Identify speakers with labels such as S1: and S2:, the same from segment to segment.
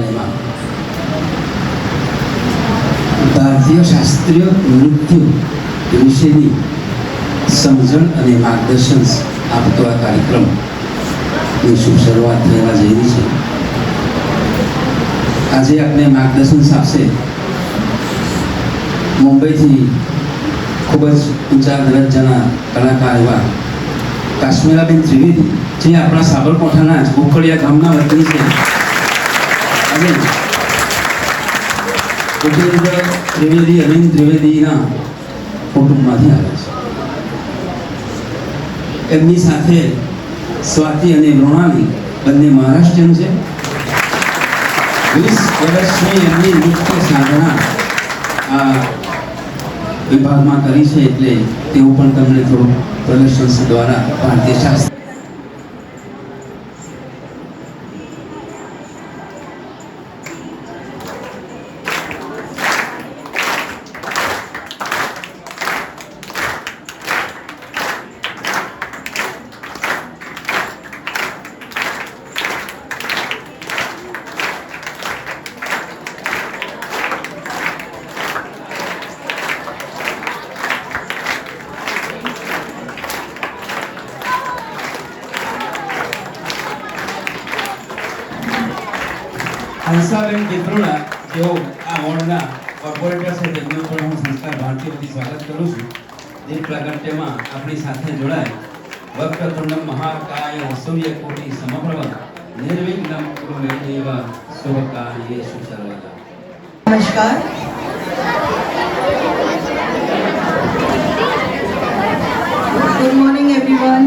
S1: વિદ્યાલયમાં ભારતીય શાસ્ત્રીય નૃત્ય વિશેની સમજણ અને માર્ગદર્શન આપતો આ કાર્યક્રમની શુભ શરૂઆત થવા જઈ રહી છે. આજે આપણે માર્ગદર્શન આપશે મુંબઈથી ખૂબ જ ઊંચા દરજ્જાના કલાકાર એવા કાશ્મીરાબેન ત્રિવેદી, જે આપણા સાબરકાંઠાના જ ઉખડિયા ગામના વતની છે. અને ઉપેન્દ્ર ત્રિવેદી, અરવિંદ ત્રિવેદીના કુટુંબમાંથી આવે છે. એમની સાથે સ્વાતિ અને મૃણાલી બંને મહારાષ્ટ્રીયન છે. 20 વર્ષની એમની નૃત્ય સાધના આ વિભાગમાં કરી છે, એટલે તેવું પણ તમને થોડું પ્રદર્શન દ્વારા ભારતીય શાસ્ત્ર હંસાબેન દેત્રોડા, જેઓ આ વોર્ડના કોર્પોરેટર છે, તેમનું પણ હું સંસ્કાર ભારતી વતી સ્વાગત કરું છું. દીપ પ્રાગટ્યમાં આપણી સાથે જોડાય વક્રતુંડમ મહાકાય સૂર્યકોટિ સમપ્રભ નિર્વિઘ્નમ કુરુ મે દેવ શુભકાર્યેષુ સર્વદા.
S2: નમસ્કાર. Good morning everyone.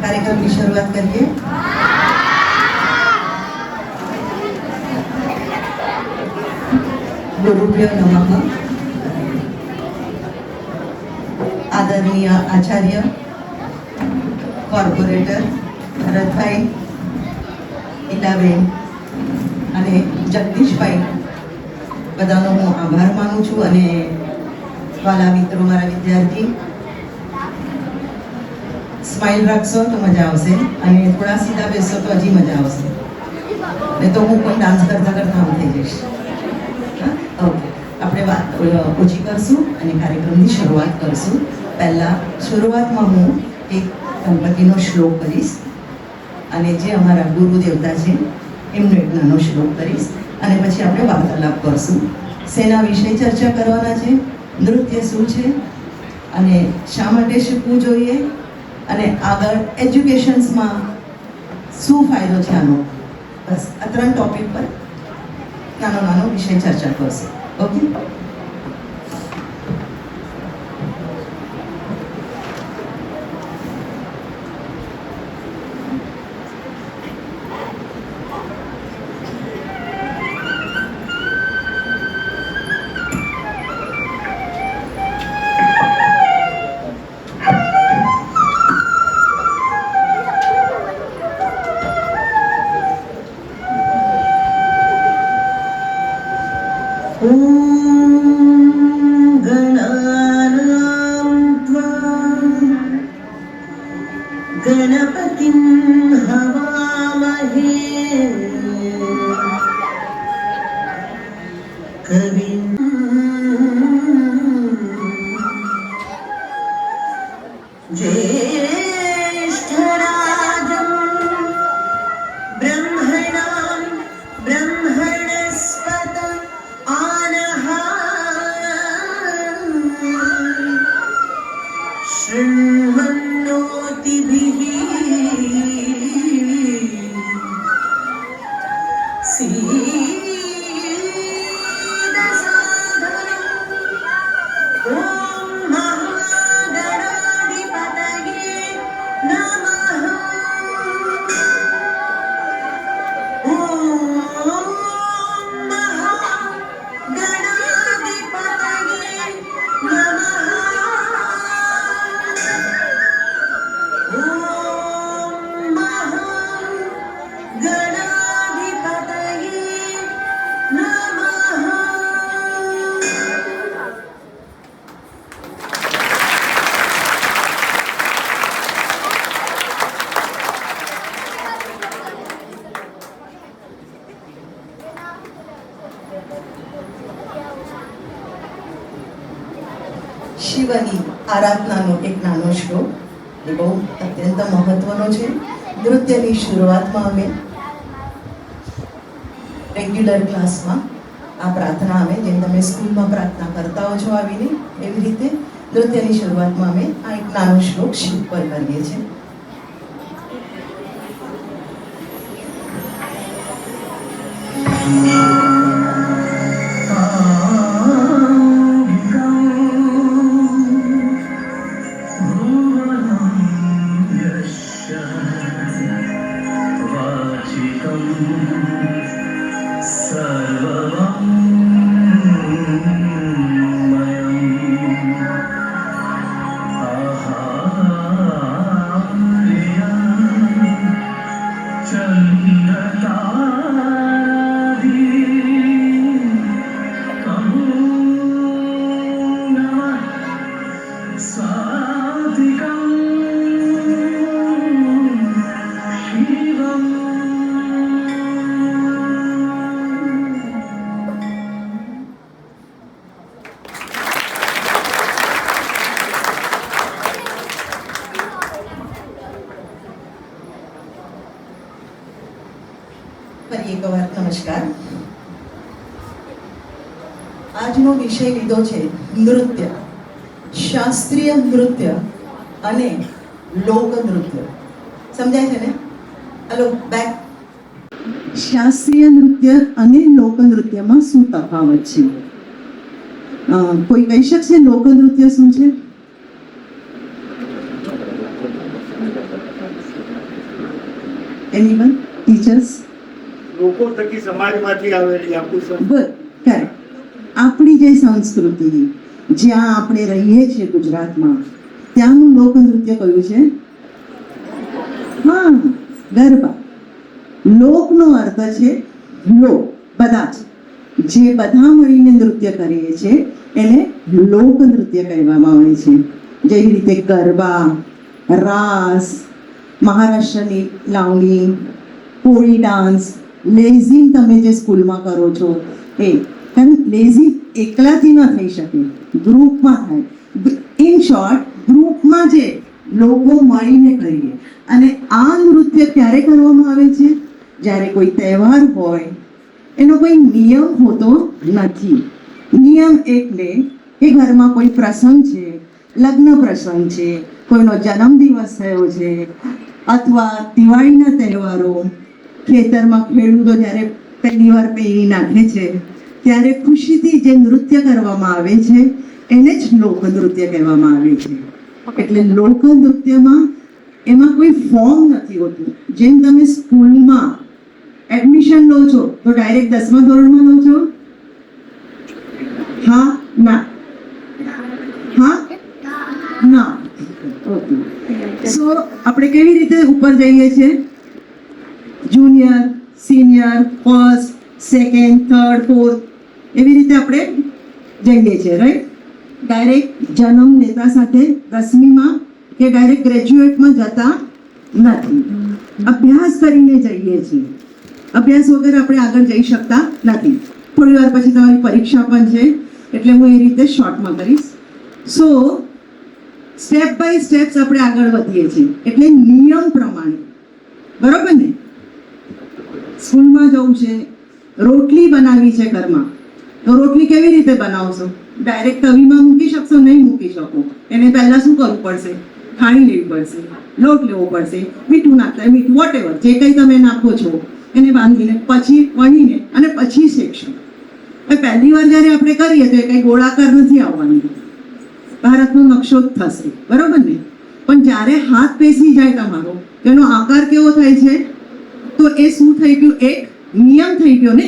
S2: કાર્યક્રમની શરૂઆત કરીએ. ગુરુભ્યો નમઃ. આદરણીય આચાર્ય, કોર્પોરેટર ભરતભાઈ, ઈલાબેન અને જગદીશભાઈ, બધાનો હું આભાર માનું છું. અને વાલા મિત્રો, મારા વિદ્યાર્થી, સ્માઇલ રાખશો તો મજા આવશે, અને થોડા સીધા બેસશો તો હજી મજા આવશે. નહીં તો હું પણ ડાન્સ કરતા કરતા આમ થઈ જઈશ. ઓકે, આપણે વાત ઓછી કરશું અને કાર્યક્રમની શરૂઆત કરશું. પહેલાં શરૂઆતમાં હું એક ગણપતિનો શ્લોક કરીશ, અને જે અમારા ગુરુ દેવતા છે એમનો એક નાનો શ્લોક કરીશ, અને પછી આપણે વાર્તાલાપ કરશું. શેના વિશે ચર્ચા કરવાના છે, નૃત્ય શું છે અને શા માટે શીખવું જોઈએ, અને આગળ એજ્યુકેશન્સમાં શું ફાયદો છે આનો. બસ આ 3 ટોપિક પર નાનો વિષય ચર્ચા કરશે. ઓકે.
S3: गणपतिं हवामहे कविं ज्येष्ठराजं ब्रह्मणां ब्रह्मणस्पत आनः शृण्वन्नोतिभिः
S2: આરાધનાનો એક નાનો શ્લોક એ બહુ અત્યંત મહત્વનો છે. નૃત્યની શરૂઆતમાં અમે રેગ્યુલર ક્લાસમાં આ પ્રાર્થના અમે જેમ તમે સ્કૂલમાં પ્રાર્થના કરતા હો છો આવીને એવી રીતે નૃત્યની શરૂઆતમાં અમે આ એક નાનો શ્લોક શિવ પર કરીએ છીએ. ફરી એક વાર નમસ્કાર. આજનો વિષય લીધો છે નૃત્ય, શાસ્ત્રીય નૃત્ય અને લોક નૃત્ય. સમજાય છે ને? Hello back. શાસ્ત્રીય નૃત્ય અને લોક નૃત્યમાં શું તફાવત છે? કોઈ કહી શકશે લોક નૃત્ય શું છે? એનીવન? ટીચર્સ?
S4: લોકો થકી સમાજમાંથી આવેલી
S2: આપણી જે સંસ્કૃતિ જ્યાં આપણે રહીએ છીએ ગુજરાતમાં ત્યાંનું લોક નૃત્ય કયું છે? હા, ગરબા. લોકનો અર્થ છે લોક, બધા જ જે બધા મળીને નૃત્ય કરીએ છીએ એને લોક નૃત્ય કહેવામાં આવે છે. જેવી રીતે ગરબા, રાસ, મહારાષ્ટ્રની લાવણી, કોળી ડાન્સ, લેઝિમ તમે જે સ્કૂલમાં કરો છો એ. કારણ લેઝિમ એકલાથી ન થઈ શકે, ગ્રુપમાં થાય. ઇન શોર્ટ, ગ્રુપમાં જે લોકો મળીને કરીએ. અને આ નૃત્ય ક્યારે કરવામાં આવે છે? જ્યારે કોઈ તહેવાર હોય. એનો કોઈ નિયમ હોતો નથી. નિયમ એટલે કે ઘરમાં કોઈ પ્રસંગ છે, લગ્ન પ્રસંગ છે, કોઈનો જન્મદિવસ થયો છે, અથવા દિવાળીના તહેવારો, ખેતરમાં ખેડૂતો જ્યારે પહેલી વાર પેરી નાખે છે ત્યારે ખુશીથી જે નૃત્ય કરવામાં આવે છે એને જ લોક નૃત્ય કહેવામાં આવે છે. એટલે લોક નૃત્યમાં એમાં કોઈ ફોર્મ નથી હોતું. જેમ તમે સ્કૂલમાં એડમિશન લો છો તો ડાયરેક્ટ 10મા ધોરણમાં લો છો? હા, ના? હા, ના? ઓકે. સો આપણે કેવી રીતે ઉપર જઈએ છીએ? Junior, senior, first, second, third, fourth એવી રીતે આપણે જઈએ છીએ, રાઈટ? ડાયરેક્ટ જન્મ લેતા સાથે 10મીમાં કે ડાયરેક્ટ ગ્રેજ્યુએટમાં જતા નથી. અભ્યાસ કરીને જઈએ છીએ. અભ્યાસ વગર આપણે આગળ જઈ શકતા નથી. થોડી વાર પછી તમારી પરીક્ષા પણ છે એટલે હું એ રીતે શોર્ટમાં કરીશ. સો સ્ટેપ બાય સ્ટેપ્સ આપણે આગળ વધીએ છીએ. એટલે નિયમ પ્રમાણે, બરોબર ને? સ્કૂલમાં જવું છે, રોટલી બનાવી છે ઘરમાં, તો રોટલી કેવી રીતે બનાવશો? ડાયરેક્ટ તવીમાં મૂકી શકશો? નહીં મૂકી શકો. એને પહેલાં શું કરવું પડશે? ખાણી લેવી પડશે, લોટ લેવો પડશે, મીઠું નાખતા, મીઠું વોટ એવર જે કંઈ તમે નાખો છો એને બાંધીને પછી વણીને અને પછી શેકશો. પહેલી વાર જ્યારે આપણે કરીએ તો એ કંઈ ગોળાકાર નથી આવવાનું, ભારતનો નકશો જ થશે, બરોબર ને? પણ જ્યારે હાથ પેસી જાય તમારો, તેનો આકાર કેવો થાય છે? તો એ શું થઈ ગયું? એક નિયમ થઈ ગયો ને.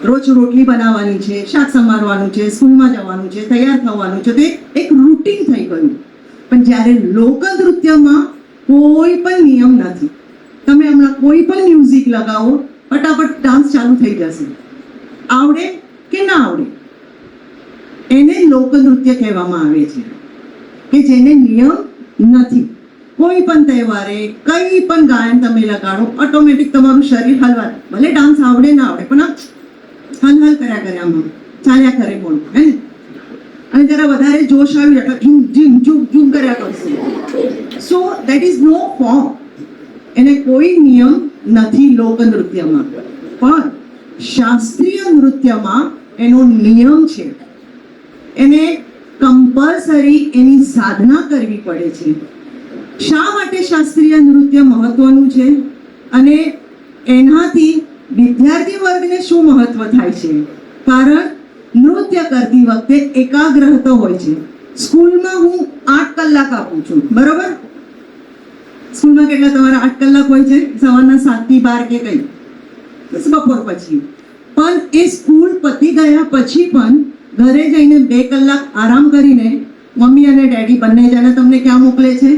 S2: રોજ રોટલી બનાવવાની છે, શાક સમારવાનું છે, સ્કૂલમાં જવાનું છે, તૈયાર થવાનું છે, તો એક રૂટીન થઈ ગયું. પણ જ્યારે લોક નૃત્યમાં કોઈ પણ નિયમ નથી. તમે હમણાં કોઈ પણ મ્યુઝિક લગાવો, ફટાફટ ડાન્સ ચાલુ થઈ જશે. આવડે કે ના આવડે, એને લોક નૃત્ય કહેવામાં આવે છે. કે જેને નિયમ નથી. કોઈ પણ તહેવારે કંઈ પણ ગાયન તમે લગાડો, ઓટોમેટિક તમારું શરીર હલવા, ભલે ડાન્સ આવડે ના આવડે પણ હલ કર્યા કરે, આમાં ચાલ્યા કરે બોલ, હે ને? અને જરા વધારે જોશ આવ્યું એટલે ઝૂમ ઝીમ ઝૂમ ઝૂમ કર્યા કરશું. So that is no form. એને કોઈ નિયમ નથી લોક નૃત્યમાં, પણ શાસ્ત્રીય નૃત્યમાં એનો નિયમ છે. એને કમ્પલસરી એની સાધના કરવી પડે છે. શા માટે શાસ્ત્રીય નૃત્ય મહત્વનું છે અને એનાથી વિદ્યાર્થી વર્ગને શું મહત્વ થાય છે? કારણ નૃત્ય કરતી વખતે એકાગ્રતા હોય છે. સ્કૂલમાં હું 8 કલાક આપું છું, બરોબર? સ્કૂલમાં કેટલા તમારા 8 કલાક હોય છે? સવારના 7 થી 12 કે કઈ, બસ બપોર પછી. પણ એ સ્કૂલ પતી ગયા પછી પણ ઘરે જઈને 2 કલાક આરામ કરીને મમ્મી અને ડેડી બંને જણા તમને ક્યાં મોકલે છે?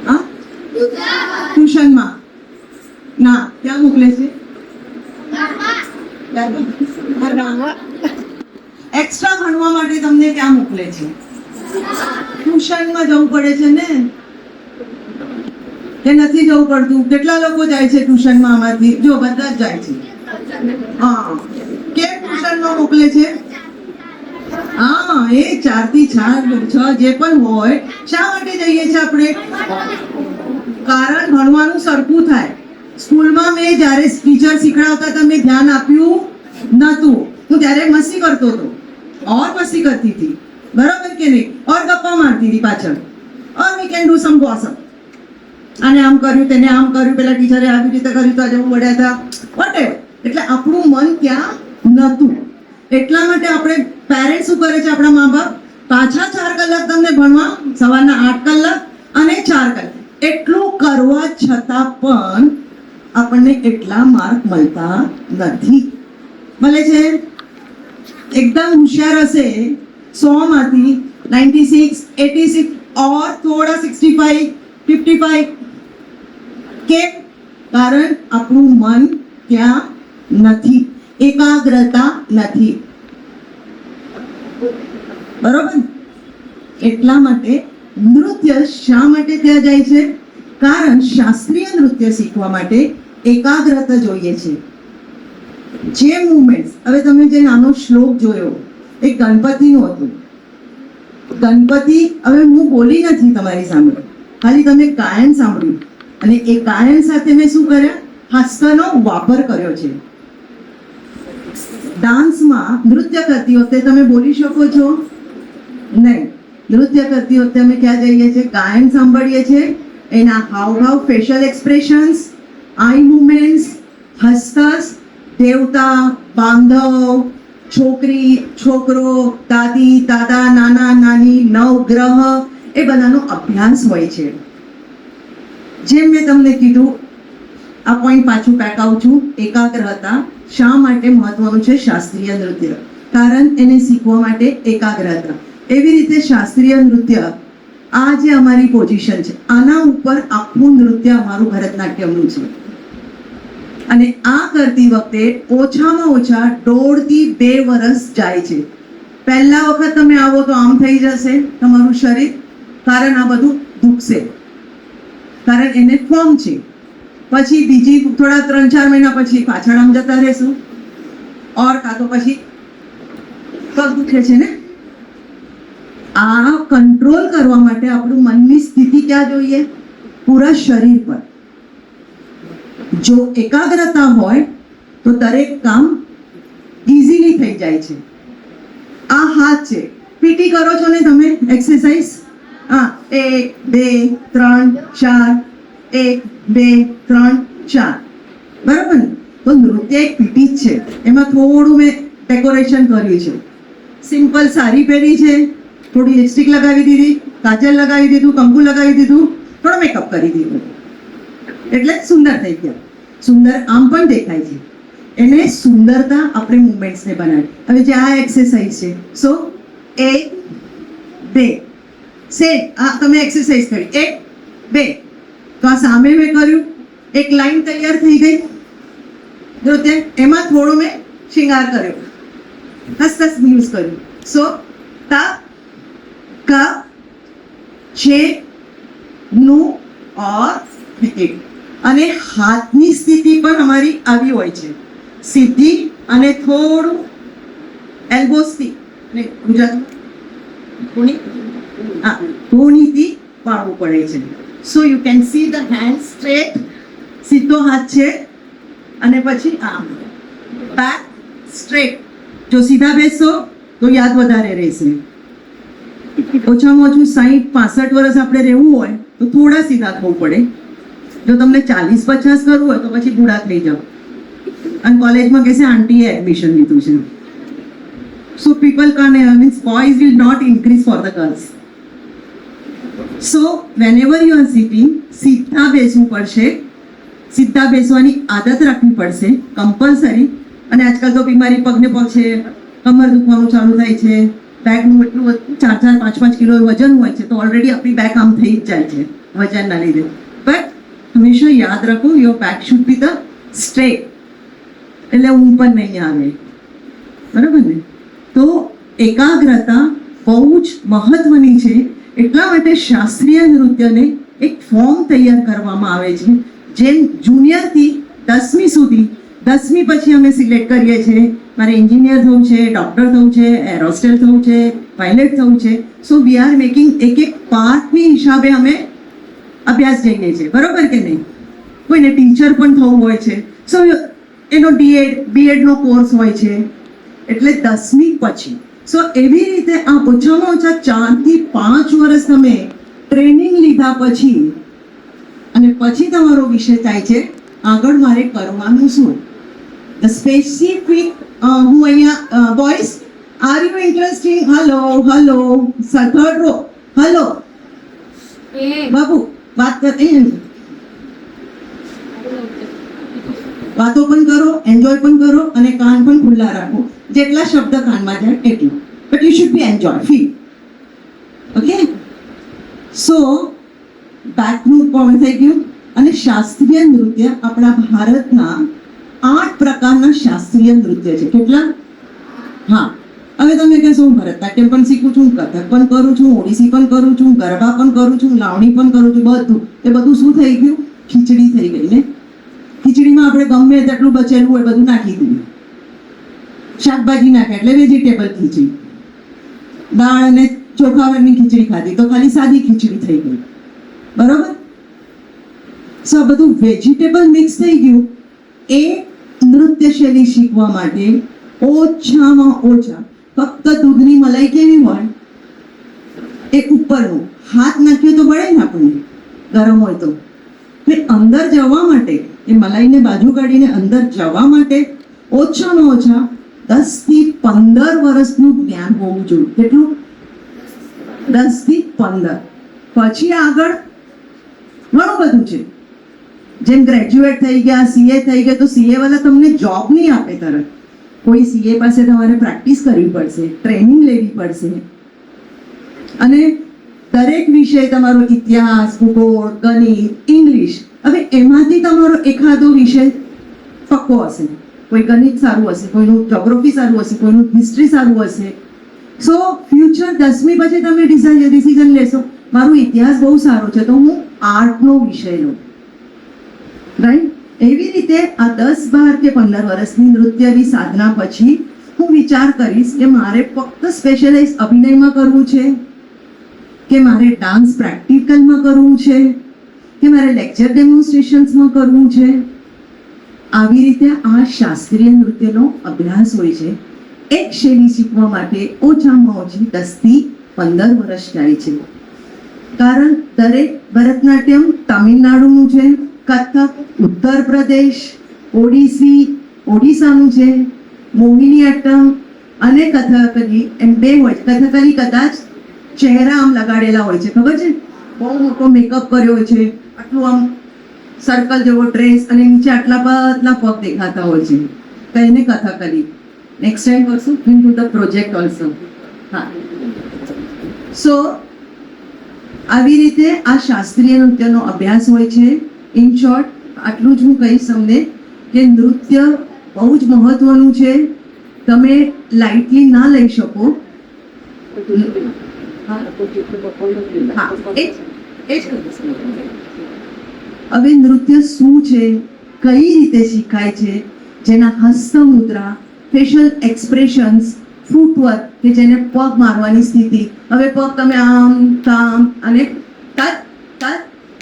S2: હા, ટ્યુશનમાં ના, ક્યાં મોકલે છે? એક્સ્ટ્રા ભણવા માટે તમને ક્યાં મોકલે છે? ટ્યુશનમાં જવું પડે છે ને, કે નથી જવું પડતું? કેટલા લોકો જાય છે ટ્યુશનમાં આમાંથી? જો બધા જ જાય છે. હા, કેમ ટ્યુશનમાં મોકલે છે? હા, એ 4 થી 6 જે પણ હોય. શા માટે જઈએ છીએ આપણે? કારણ ભણવાનું સરખું થાય. સ્કૂલમાં મેં જ્યારે ટીચર શીખડાવતા તમે ધ્યાન આપ્યું નતું. હું ત્યારે મસ્તી કરતો હતો, ઓર મસ્તી કરતી હતી, બરાબર કે નહીં? ઓર ગપ્પા મારતી હતી પાછળ, ઓર વી કેન ડુ સમ ગોસપ. અને આમ કર્યું, તેને આમ કર્યું, પેલા ટીચરે આવી રીતે કર્યું તો આજે હું વળ્યા હતા, વોટેવર. એટલે આપણું મન ત્યાં નહોતું. એટલા માટે આપણે પેરેન્ટ્સ શું કરે છે, આપણા મા બાપ પાછા 4 કલાક તમને ભણવા, સવારના 8 કલાક અને 4 કલાક. એટલું કરવા છતાં પણ આપણને એટલા માર્ક મળતા નથી. મળે છે? એકદમ હોશિયાર હશે 100 માંથી 96, 86 ઓર થોડા 65, 55. કેમ? કારણ આપણું મન ત્યાં નથી, એકાગ્રતા નથી, બરોબર? એટલા માટે નૃત્ય શા માટે ત્યાં જાય છે? કારણ શાસ્ત્રીય નૃત્ય શીખવા માટે એકાગ્રતા જોઈએ છે. જે મુવમેન્ટ્સ, હવે તમે જે નાનો શ્લોક જોયો એ ગણપતિનું હતું. ગણપતિ, હવે હું બોલી નથી તમારી સામે, ખાલી તમે ગાયન સાંભળ્યું અને એ ગાયન સાથે મેં શું કર્યા? હાસ્યનો વાપર કર્યો છે. ડાન્સમાં નૃત્ય કરતી વખતે તમે બોલી શકો છો નહીં. નૃત્ય કરતી વખતે અમે ક્યાં જઈએ છીએ? ગાયન સાંભળીએ છીએ, એના હાવભાવ, ફેશિયલ એક્સપ્રેશન્સ, આઈ મુવમેન્ટ્સ, હસ્તસ, દેવતા, બાંધવ, છોકરી, છોકરો, દાદી, દાદા, નાના, નાની, નવગ્રહ, એ બધાનો અભ્યાસ હોય છે. જેમ મેં તમને કીધું, આ પોઈન્ટ પાછું બેક આવું છું. એકાગ્રતા શા માટે મહત્વનું છે શાસ્ત્રીય નૃત્ય? કારણ એને શીખવા માટે એકાગ્રતા. એવી રીતે શાસ્ત્રીય નૃત્ય, આ જે અમારી પોઝિશન છે, આના ઉપર આખું નૃત્ય અમારું ભરતનાટ્યમનું છે. અને આ કરતી વખતે ઓછામાં ઓછા 1.5 થી 2 વર્ષ જાય છે. પહેલા વખત તમે આવો તો આમ થઈ જશે તમારું શરીર, કારણ આ બધું દુખશે, કારણ એને ફોર્મ છે. પછી બીજી થોડા 3-4 મહિના પછી પાછળ આમ જતા રહેશું, ઓર કાં તો પછી પગ દુખે છે ને. આ કંટ્રોલ કરવા માટે આપણું મનની સ્થિતિ ક્યાં જોઈએ? પૂરા શરીર પર. જો એકાગ્રતા હોય તો દરેક કામ ઇઝીલી થઈ જાય છે. આ હાથ છે, પીટી કરો છો ને તમે, એક્સરસાઇઝ. હા, 1 2 3 4, 1 2 3 4, બરાબર ને? તો નૃત્ય એક પીટી જ છે. એમાં થોડું મેં ડેકોરેશન કર્યું છે. સિમ્પલ સાડી પહેરી છે, થોડી લિપસ્ટિક લગાવી દીધી, કાજલ લગાવી દીધું, કંકુ લગાવી દીધું, થોડો મેકઅપ કરી દીધું, એટલે સુંદર થઈ ગયા. સુંદર આમ પણ દેખાય છે. એને સુંદરતા આપણે મુવમેન્ટ્સને બનાવી. હવે જે આ એક્સરસાઇઝ છે, સો 1 2 સે, આ તમે એક્સરસાઇઝ કરી 1 2, તો આ સામે મેં કર્યું, એક લાઈન તૈયાર થઈ ગઈ. જો તે એમાં થોડો મેં શિંગાર કર્યો, હસ્તસ યુઝ કર્યું. સો તા કા છે નું ઓર એક. અને હાથની સ્થિતિ પણ અમારી આવી હોય છે, સીધી અને થોડું એલ્બોસથી ને ગુજરાત ધોનીથી પાડવું પડે છે. So you can see the hand straight, સીધો હાથ છે અને પછી આમ બેક સ્ટ્રેટ. જો સીધા બેસો તો યાદ વધારે રહેશે. ઓછામાં ઓછું 60-65 વર્ષ આપણે રહેવું હોય તો થોડા સીધા થવું પડે. જો તમને 40-50 કરવું હોય તો પછી બુઢા થઈ જાઓ અને કોલેજમાં કહેશે આંટીએ એડમિશન લીધું છે. So people can means boys will not increase for the girls. So whenever you are sitting, સીધા બેસવું પડશે. સીધા બેસવાની આદત રાખવી પડશે કમ્પલસરી. અને આજકાલ તો બીમારી પગને પગ છે, કમર દુખવાનું ચાલુ થાય છે, બેગનું એટલું 4-5 કિલો વજન હોય છે તો ઓલરેડી આપણી બેક આમ થઈ જ જાય છે વજનના લીધે. બટ હંમેશા યાદ રાખો your back should be the straight, એટલે ઊંઘ પણ નહીં આવે. બરાબર ને? તો એકાગ્રતા બહુ જ મહત્વની છે. એટલા માટે શાસ્ત્રીય નૃત્યને એક ફોર્મ તૈયાર કરવામાં આવે છે. જેમ જુનિયરથી 10મી સુધી, 10મી પછી અમે સિલેક્ટ કરીએ છીએ મારે એન્જિનિયર થવું છે, ડૉક્ટર થવું છે, એરોસ્ટેલ થવું છે, પાયલટ થવું છે. સો વી આર મેકિંગ એક પાર્ટની હિસાબે અમે અભ્યાસ જઈએ છીએ. બરોબર કે નહીં? કોઈને ટીચર પણ થવું હોય છે સો એનો બીએડનો કોર્સ હોય છે, એટલે 10મી પછી. સો એવી રીતે આ ઓછામાં ઓછા 4 થી 5 વર્ષ તમે ટ્રેનિંગ લીધા પછી અને પછી તમારો વિષય થાય છે આગળ મારે કરવાનું શું. ધ સ્પેસિફિક હું અહીંયા boys are you interesting? Hello third row, hello બાબુ વાત વાતો પણ કરો, એન્જોય પણ કરો અને કાન પણ ખુલ્લા રાખો. જેટલા શબ્દ કાનમાં જાય એટલું, but you should be enjoy feel. Okay? So બેકનું પણ થઈ ગયું. અને શાસ્ત્રીય નૃત્ય આપણા ભારતના 8 પ્રકારના શાસ્ત્રીય નૃત્ય છે. કેટલા? હા, હવે તમે કહેશો હું ભરતનાટ્યમ પણ શીખું છું, કથક પણ કરું છું, ઓડિસી પણ કરું છું, ગરબા પણ કરું છું, લાવણી પણ કરું છું, બધું. એ બધું શું થઈ ગયું? ખીચડી થઈ ગઈ ને. ખીચડીમાં આપણે ગમે તેટલું બચેલું હોય બધું નાખી દઈએ. શાકભાજી નાખે એટલે વેજીટેબલ ખીચડી. દાળ અને ચોખાની ખીચડી ખાધી તો ખાલી સાદી ખીચડી થઈ ગઈ. બરોબર? સો આ બધું વેજીટેબલ મિક્સ થઈ ગયું. એ નૃત્ય શૈલી શીખવા માટે ઓછામાં ઓછા ફક્ત દૂધની મલાઈ કેવી હોય એ ઉપરનું હાથ નાખ્યો તો બળે ને આપણને ગરમ હોય તો. અંદર જવા માટે એ મલાઈને બાજુ કાઢીને અંદર જવા માટે ઓછામાં ઓછા 10 થી 15 વર્ષનું જ્ઞાન હોવું જોઈએ. કેટલું? 10 થી 15. પછી આગળ ઘણું બધું છે. જેમ ગ્રેજ્યુએટ થઈ ગયા, સીએ થઈ ગયા તો સીએ વાળા તમને જોબ નહીં આપે તરત. કોઈ સીએ પાસે તમારે પ્રેક્ટિસ કરવી પડશે, ટ્રેનિંગ લેવી પડશે. અને દરેક વિષય તમારો ઇતિહાસ, ભૂગોળ, ગણિત, ઇંગ્લિશ, હવે એમાંથી તમારો એખાદો વિષય પક્કો હશે. કોઈ ગણિત સારું હશે, કોઈનું જોગ્રાફી સારું હશે, કોઈનું હિસ્ટ્રી સારું હશે. સો ફ્યુચર 10મી પછી તમે ડિસિઝન લેશો મારું ઇતિહાસ બહુ સારો છે તો હું આર્ટનો વિષય લઉં. રાઈટ? એવી રીતે આ 10, 12 કે 15 વર્ષની નૃત્યની સાધના પછી હું વિચાર કરીશ કે મારે ફક્ત સ્પેશિયલાઇઝ અભિનયમાં કરવું છે, કે મારે ડાન્સ પ્રેક્ટિકલમાં કરવું છે, કે મારે લેક્ચર ડેમોન્સ્ટ્રેશન્સમાં કરવું છે. આવી રીતે આ શાસ્ત્રીય નૃત્યનો અભ્યાસ હોય છે. એક શૈલી શીખવા માટે ઓછામાં ઓછી 10 થી 15 વર્ષ જાય છે. કારણ દરેક ભરતનાટ્યમ તમિલનાડુનું છે, કથક ઉત્તર પ્રદેશ, ઓડિશાનું છે, મોહિનીઅટ્ટમ અને કથકલી એમ 2 હોય. કથકલી કદાચ ચહેરા આમ લગાડેલા હોય છે, ખબર છે? બહુ મોટો મેકઅપ કર્યો હોય છે, આટલું આમ સર્કલ જેવો ડ્રેસ અને નીચે આટલા પતલા પગ દેખાતા હોય છે. તો એને કથકલી. નેક્સ્ટ ટાઈમ કરશું will do the project also. હા, સો આવી રીતે આ શાસ્ત્રીય નૃત્યનો અભ્યાસ હોય છે. ઇન શોર્ટ આટલું જ હું કહીશ તમને કે નૃત્ય બહુ જ મહત્વનું છે. તમે લાઇટલી ના લઈ શકો. હવે નૃત્ય શું છે, કઈ રીતે શીખાય છે, જેના હસ્ત મુદ્રા, ફેશિયલ એક્સપ્રેશન્સ, ફૂટવર્ક કે જેને પગ મારવાની સ્થિતિ. હવે પગ તમે આમ તામ અને તત તત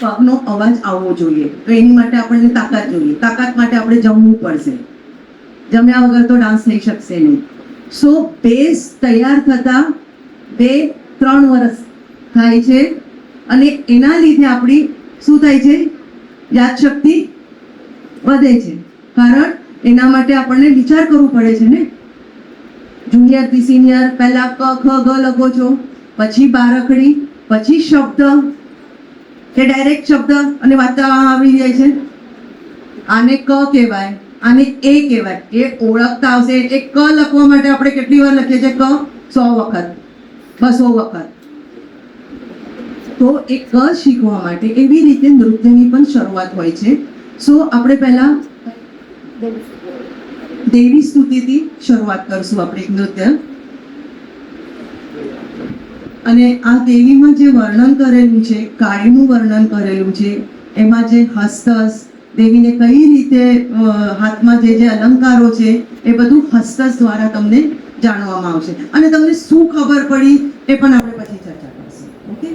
S2: પગનો અવાજ આવવો જોઈએ. તો એની માટે આપણને તાકાત જોઈએ. તાકાત માટે આપણે જમવું પડશે. જમ્યા વગર તો ડાન્સ થઈ શકશે નહીં. સો બેઝ તૈયાર થતા 2-3 વર્ષ થાય છે અને એના લીધે આપણી શું થાય છે? યાદશક્તિ વધે છે. કારણ એના માટે આપણને વિચાર કરવું પડે છે ને. જુનિયર થી સિનિયર પહેલા ક ખ ગ લખો છો, પછી બારકડી, પછી શબ્દ કે ડાયરેક્ટ શબ્દ અને વાંચતા આવી જાય છે. આને ક કહેવાય, આને એ કહેવાય. એ ઓળખતા આવશે. એ ક લખવા માટે આપણે કેટલી વાર લખીએ છીએ? ક 100 વખત, 200 વખત. તો એ ક શીખવા માટે એવી રીતે નૃત્યની પણ શરૂઆત હોય છે. સો આપણે પહેલા દેવી સ્તુતિથી શરૂઆત કરશું આપણે નૃત્ય. અને આ દેવીમાં જે વર્ણન કરેલું છે, કાળીનું વર્ણન કરેલું છે, એમાં જે હસ્તસ, દેવીને કઈ રીતે હાથમાં જે અલંકારો છે એ બધું હસ્તસ દ્વારા તમને જાણવામાં આવશે. અને તમને શું ખબર પડી એ પણ આપણે પછી ચર્ચા કરીશું. ઓકે.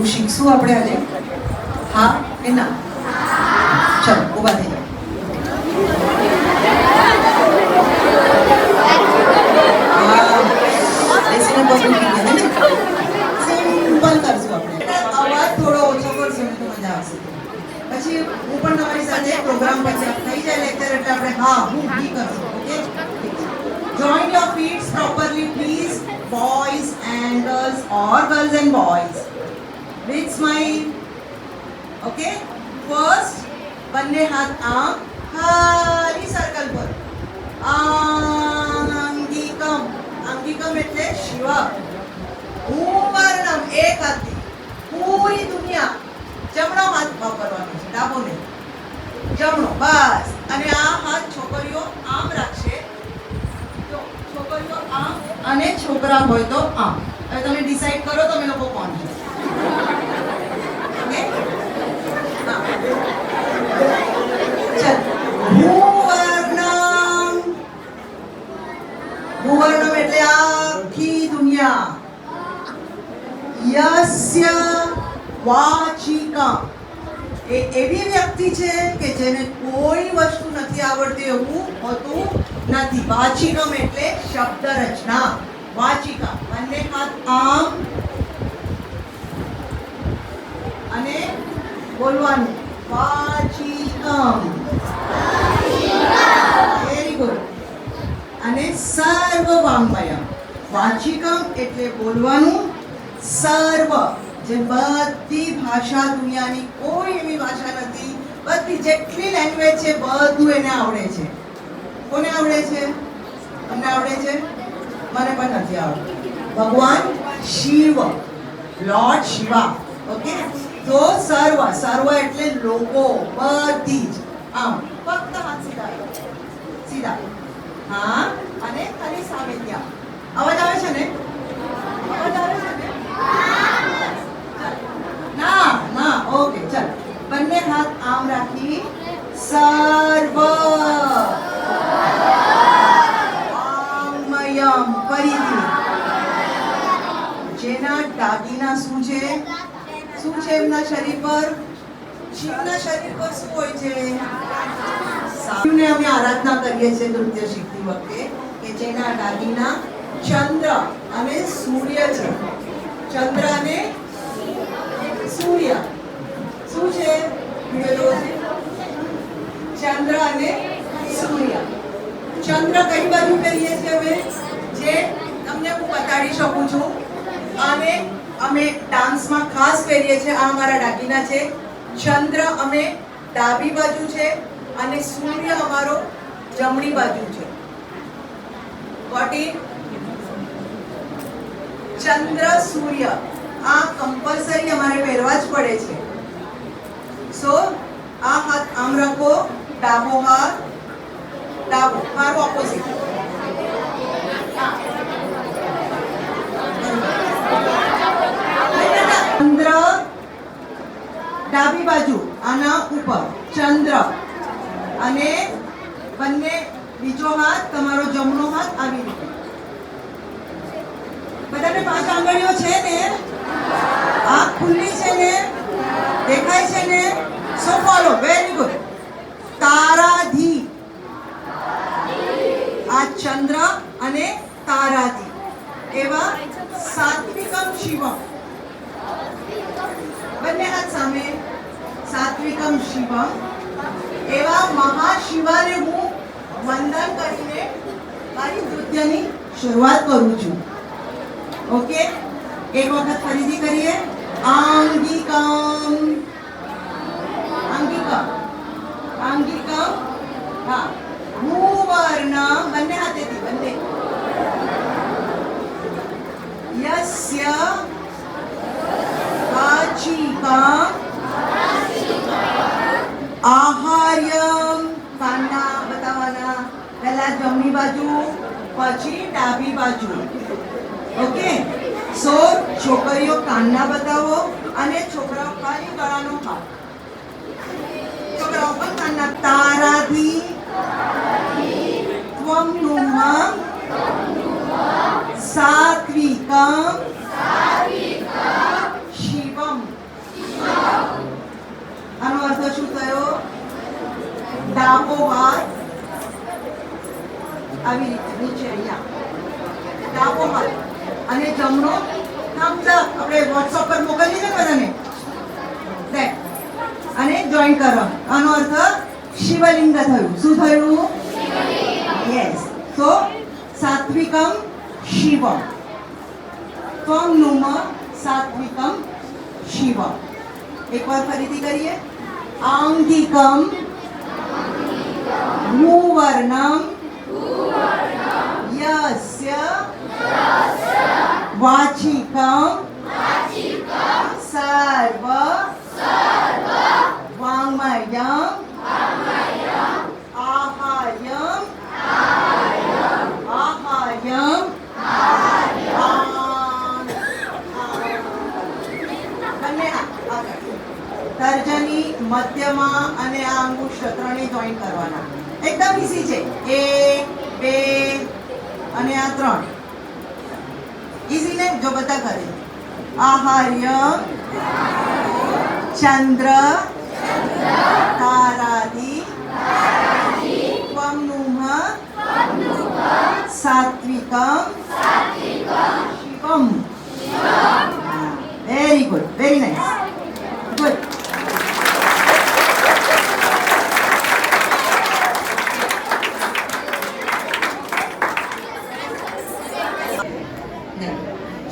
S2: થોડું શીખશું આપણે આજે? હા કે ના? ચલો ઊભા થઈ જાઓ. હા, બેસીને પગ મૂકી દે ને. સિમ્પલ કરશું આપણે. અવાજ થોડો ઓછો કરશું ને તો મજા આવશે. પછી હું પણ તમારી સાથે પ્રોગ્રામ પછી થઈ જાય લેક્ચર એટલે આપણે હા હું બી કરશું. Okay, join your feet properly please, boys and girls or girls and boys. Big smile. Okay, first બંને હાથ આમ ખાલી સર્કલ પર. આંગિકમ. આંગિકમ એટલે શિવ. હું વર્ણમ એક હાથથી પૂરી દુનિયા. જમણો હાથ વાપરવાનો છે, ડાબો નહીં. જમણો બસ. અને આ હાથ છોકરીઓ આમ રાખશે. જો છોકરીઓ આમ અને છોકરા હોય તો આમ. હવે તમે ડિસાઈડ કરો તમે લોકો કોણ છો. ઓકે, હા ચલ. ભૂવર્ણમ. ભૂવર્ણમ એટલે આખી દુનિયા. યસ્ય વાચિકમ. એ એવી વ્યક્તિ છે કે જેને કોઈ વસ્તુ નથી આવડતી એવું હોતું નથી. વાચિકમ એટલે શબ્દ રચના. વાચિકા બંને હાથ આમ અને બોલવાનું વાચિકમ. Very good. અને સર્વ વાંગમય. વાચિકમ એટલે બોલવાનું. સર્વ જે બધી ભાષા દુનિયાની કોઈ એવી ભાષા નથી. બધી જેટલી લેંગ્વેજ છે બધું એને આવડે છે. કોને આવડે છે? તમને આવડે છે? મને પણ નથી આવડતું. ભગવાન શિવ, લોર્ડ શિવા. ઓકે, તો સર્વ. સર્વ એટલે લોકો બધી જ. આમ ફક્ત હાથ સીધા સીધા. હા, અને ખાલી સામે ત્યાં. અવાજ આવે છે ને? અવાજ આવે છે ને? ના ના. ઓકે ચાલ. બંને હાથ આમ રાખી સર્વ વાંગમયમ. ફરીથી. જેના દાગીના શું છે? શું છે એમના શરીર પર? શિવના શરીર પર શું હોય છે? શિવને અમે આરાધના કરીએ છીએ નૃત્ય શીખતી વખતે કે જેના દાગીના ચંદ્ર અને સૂર્ય છે. ચંદ્ર અને સૂર્ય શું છે? ચંદ્ર અને સૂર્ય. ચંદ્ર કઈ બાજુ કરીએ છીએ અમે? જે તમને હું બતાડી શકું છું. અને અમે ડાન્સમાં ખાસ કરીએ છીએ. આ અમારા દાગીના છે. ચંદ્ર અમે ડાબી બાજુ છે અને સૂર્ય અમારો જમણી બાજુ છે. Got it? ચંદ્ર સૂર્ય આ કમ્પલસરી અમારે પહેરવા જ પડે છે. સો આ હાથ આમ રાખો. ડાબો હાથ ડાબો. મારું ઓપોઝિટ. ચંદ્ર ડાબી બાજુ આના ઉપર ચંદ્ર. અને બંને બીજો હાથ તમારો જમણો હાથ આવી રીતે. બધાને 5 આંગળીઓ છે ને? આંખ ખુલ્લી છે ને? દેખાય છે ને? So follow. Very good. તારાધી. આ ચંદ્ર અને તારાધી એવા સાત્વિકમ શિવમ. બંને હાથ સામે. સાત્વિકમ શિવમ એવા મહાશિવાને હું વંદન કરીને મારી નૃત્યની શરૂઆત કરું છું. ઓકે, એક વખત ફરીથી કરીએ. આંગિકમ. આંગિકમ. આંગિકમ. હા. ભૂવર્ણમ. બંને હાથેથી બંને. યસ્ય વાચિકમ આહાર્યમ. કાનના બતાવવાના. પહેલા જમણી બાજુ પછી ડાબી બાજુ. ઓકે, સો છોકરીઓ કાનના બતાવો અને છોકરાઓ ખાલી ગળાનો હાથ. છોકરાઓ પણ કાનના. તારાધી ત્વમ નુમ સાત્વિકમ શિવમ. ડાબો હાથ આવી રીતે નીચે અહીંયા ડાબો હાથ અને જમણો thumbs up. આપણે WhatsApp પર મોકલીએ ને બધાને દેખ અને જોઈન કરો. આનો અર્થ શિવલિંગ થયું. શું થયું? યસ. સો સાત્વિકમ શિવમ. ત્વમ નુમ સાત્વિકમ શિવમ. એકવાર ફરીથી કરીએ. આંગિકમ મૂવર્ણમ યસ્ય વાચિકમ સર્વ વાङ्मयम् आहार्यम् બંને આગળ. તર્જની મધ્યમાં અને આ અંગુષ્ઠ ત્રણેય જોઈન કરવાના. એકદમ ઈઝી છે. 1 2 અને આ 3 ઈઝી ને? જો બધા કરે. આહાર્ય ચંદ્ર તારાદિ ત્વમ નુમ સાત્વિકમ શિવમ. Very good, very nice, good.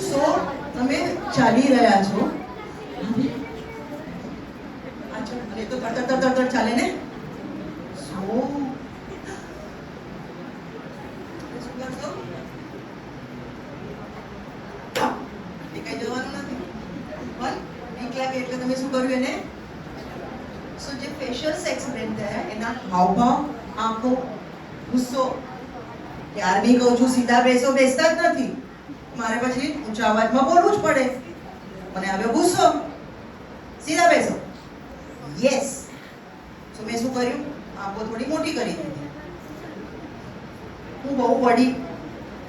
S2: So તમે ચાલી રહ્યા છો. અને તો તડ ચાલે ને. સો શું કરશો? કઈ જવાનું નથી પણ બીક લાગે એટલે તમે શું કર્યું એને? સો જે ફેશિયલ એક્સપ્રેશન થયા એના હાવભાવ, આંખો, ગુસ્સો. ત્યારની કહું છું સીધા બેસો, બેસતા જ નથી. મારે પછી ઊંચા અવાજમાં બોલવું જ પડે. મને આવ્યો ગુસ્સો, સીધા બેસો. યસ. સો મેં શું કર્યું? આંખો થોડી મોટી કરી દીધી. હું બહુ વડી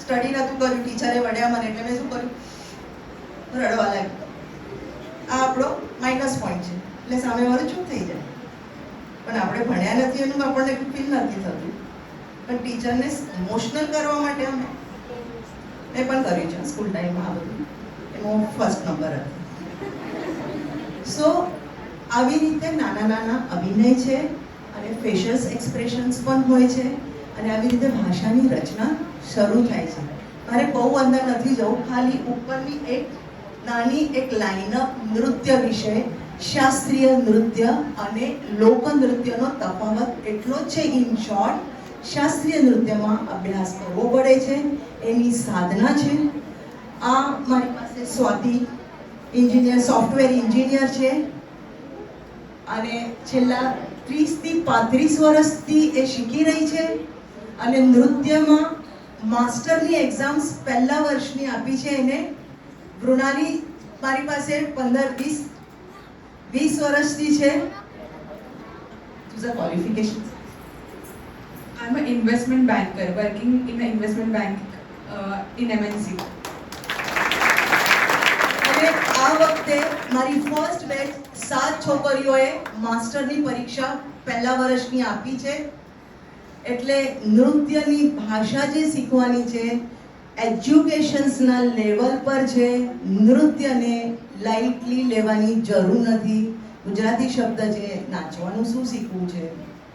S2: સ્ટડી નહોતું કર્યું, ટીચરે વડ્યા મને એટલે મેં શું કર્યું? રડવા લાગી. આ આપણો માઇનસ પોઈન્ટ છે એટલે સામેવાળું ચૂપ થઈ જાય. પણ આપણે ભણ્યા નથી એનું આપણને ફીલ નથી થતું. પણ ટીચરને ઇમોશનલ કરવા માટે અમે મેં પણ કર્યું છે સ્કૂલ ટાઈમમાં. આ બધું એનો ફર્સ્ટ નંબર હતો. સો આવી રીતે નાના નાના અભિનય છે અને ફેશિયલ એક્સપ્રેશન્સ પણ હોય છે અને આવી રીતે ભાષાની રચના શરૂ થાય છે. મારે બહુ અંદર નથી જવું, ખાલી ઉપરની એક નાની એક લાઇનઅપ નૃત્ય વિશે, શાસ્ત્રીય નૃત્ય અને લોક નૃત્યનો તફાવત એટલો જ છે. ઇન શોર્ટ, શાસ્ત્રીય નૃત્યમાં અભ્યાસ કરવો પડે છે, એની સાધના છે. આ મારી પાસે સ્વાતિ એન્જિનિયર, સોફ્ટવેર એન્જિનિયર છે અને છેલ્લા 30 થી 35 વર્ષથી એ શીખી રહી છે અને નૃત્યમાં માસ્ટરની એક્ઝામ્સ પહેલા વર્ષની આપી છે એને. મૃણાલી મારી પાસે 15-20 વર્ષથી છે. What's the qualifications?
S5: I'm an investment banker working in an investment bank in MNC.
S2: અને આ વખતે મારી ફર્સ્ટ બેચ 7 છોકરીઓએ માસ્ટરની પરીક્ષા પહેલા વર્ષની આપી છે. એટલે નૃત્યની ભાષા જે શીખવાની છે એજ્યુકેશન્સના લેવલ પર છે. નૃત્યને લાઇટલી લેવાની જરૂર નથી. ગુજરાતી શબ્દ છે, નાચવાનું શું શીખવું છે?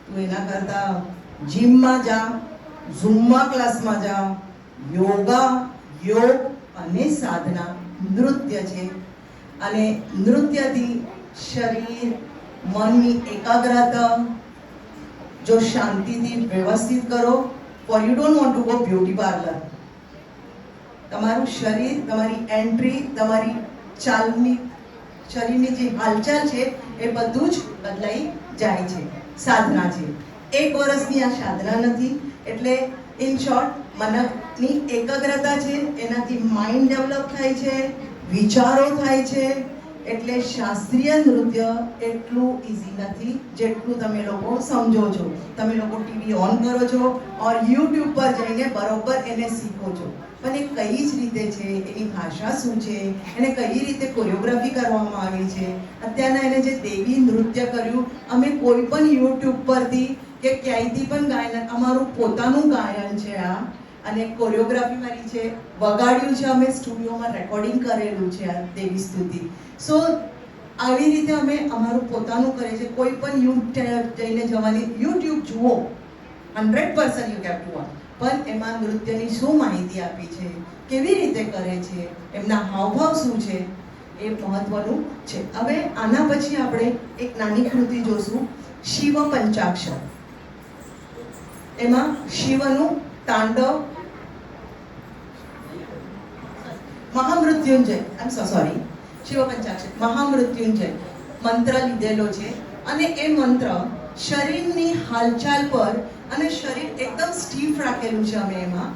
S2: તો એના કરતાં જીમમાં જા, ઝુમ્મા ક્લાસમાં જા. યોગા, યોગ અને સાધના નૃત્ય છે અને નૃત્યથી શરીર, મનની એકાગ્રતા જો શાંતિથી વ્યવસ્થિત કરો. For you don't want to go beauty parlour. તમારું શરીર, તમારી એન્ટ્રી, તમારી ચાલની, શરીરની જે હાલચાલ છે એ બધું જ બદલાઈ જાય છે. સાધના છે. 1 વર્ષની આ સાધના નથી. એટલે ઇન શોર્ટ, મનની એકાગ્રતા છે, એનાથી માઇન્ડ ડેવલપ થાય છે, વિચારો થાય છે. એટલે શાસ્ત્રીય નૃત્ય એટલું ઇઝી નથી જેટલું તમે લોકો સમજો છો. તમે લોકો ટીવી ઓન કરો છો ઓર યુટ્યુબ પર જઈને બરોબર એને શીખો છો. પણ એ કઈ જ રીતે છે, એની ભાષા શું છે, એને કઈ રીતે કોરિયોગ્રાફી કરવામાં આવી છે. અત્યારના એને જે દેવી નૃત્ય કર્યું, અમે કોઈ પણ યુટ્યુબ પરથી કે ક્યાંયથી પણ ગાયન, અમારું પોતાનું ગાયન છે આ, અને કોરિયોગ્રાફી મારી છે, વગાડ્યું છે અમે સ્ટુડિયોમાં, રેકોર્ડિંગ કરેલું છે આ દેવી સ્તુતિ. સો આવી રીતે અમે અમારું પોતાનું કરીએ છીએ. કોઈ પણ જઈને જવાની, યુટ્યુબ જુઓ, 100% યુ હેવ ટુ વોચ, પણ એમાં નૃત્યની શું માહિતી આપી છે, કેવી રીતે કરે છે, એમના હાવભાવ શું છે, એ મહત્વનું છે. હવે આના પછી આપણે એક નાની કૃતિ જોશું, શિવ પંચાક્ષર. એમાં શિવનું તાંડવ, મહામૃત્યુંજય, સોરી, શિવ પંચાક્ષર મહામૃત્યુંજય મંત્ર લીધેલો છે, અને એ મંત્ર શરીરની હાલચાલ પર, અને શરીર એકદમ સ્ટીફ રાખેલું છે અમે એમાં.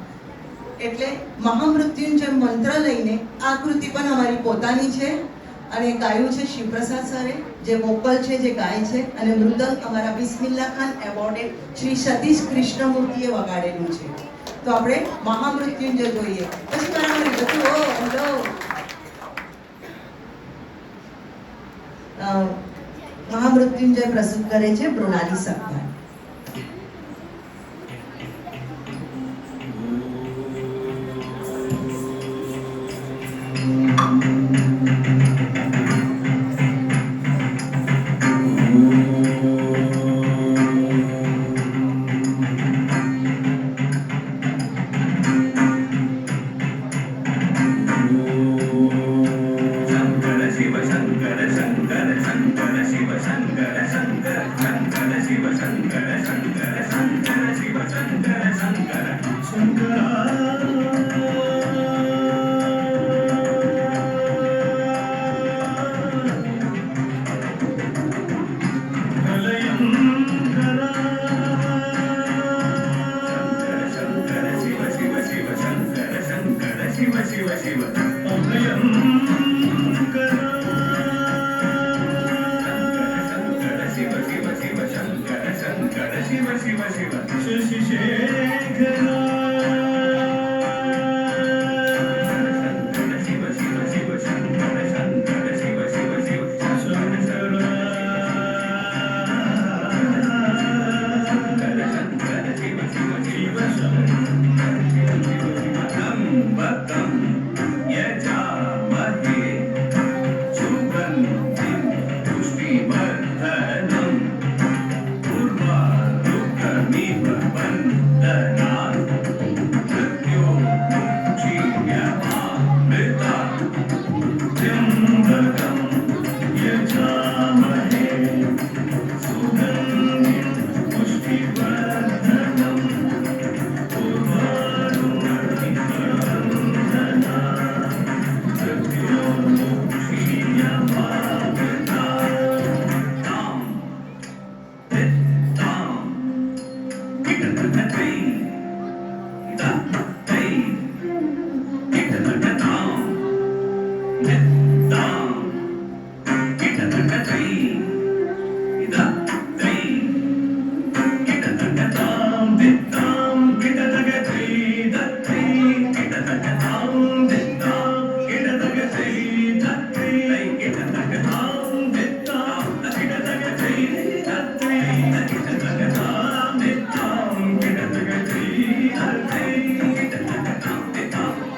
S2: એટલે મહામૃત્યુંજય મંત્ર લઈને આ કૃતિ પણ અમારી પોતાની છે, અને ગાયું છે શિવપ્રસાદ સરે, જે વોકલ છે, જે ગાય છે, અને મૃદંગ અમારા બિસ્મિલ્લા ખાન એવોર્ડેડ શ્રી સતીશ કૃષ્ણમૂર્તિએ વગાડેલું છે. તો આપણે મહામૃત્યુંજય જોઈએ. પછી મારા મહામૃત્યુંજય પ્રસ્તુત કરે છે મૃણાલી સત્તા.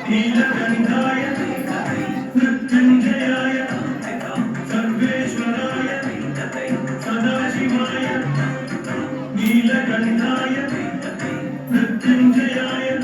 S6: नीलकण्ठाय मृत्युञ्जयाय